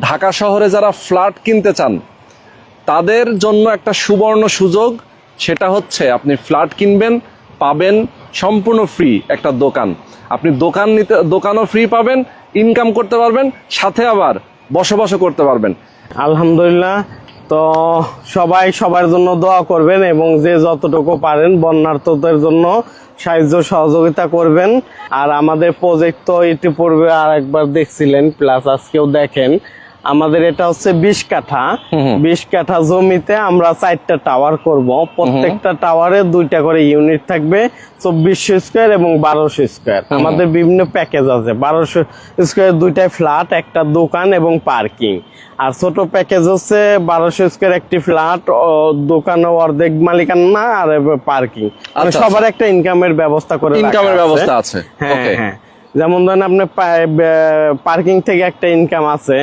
ঢাকা শহরে যারা ফ্ল্যাট কিনতে চান তাদের জন্য একটা সুবর্ণ সুযোগ, সেটা হচ্ছে আপনি ফ্ল্যাট কিনবেন, পাবেন সম্পূর্ণ ফ্রি একটা দোকান। আপনি দোকানও ফ্রি পাবেন, ইনকাম করতে পারবেন, সাথে আবার বসবাসও করতে পারবেন। আলহামদুলিল্লাহ। তো সবাই সবার জন্য দোয়া করবেন এবং যে যতটুকু পারেন বন্যার্তদের জন্য সাহায্য সহযোগিতা করবেন। আর আমাদের প্রজেক্ট তো ইতিপূর্বে আর একবার দেখছিলেন, প্লাস আজকেও দেখেন। আমাদের এটা হচ্ছে 20 কাঠা। 20 কাঠা জমিতে আমরা 4টা টাওয়ার করব। প্রত্যেকটা টাওয়ারে 2টা করে ইউনিট থাকবে, 2400 স্কোয়ার এবং 1200 স্কোয়ার। আমাদের বিভিন্ন প্যাকেজ আছে। 1200 স্কোয়ার 2টাই ফ্ল্যাট, একটা দোকান এবং পার্কিং। আর ছোট প্যাকেজ হচ্ছে 1200 স্কোয়ার একটি ফ্ল্যাট, দোকানে অর্ধেক মালিকানা আর পার্কিং। সবার একটা ইনকামের ব্যবস্থা করে ইনকামের ব্যবস্থা আছে। হ্যাঁ হ্যাঁ, যেমন ধরেন আপনার পার্কিং থেকে একটা ইনকাম আছে।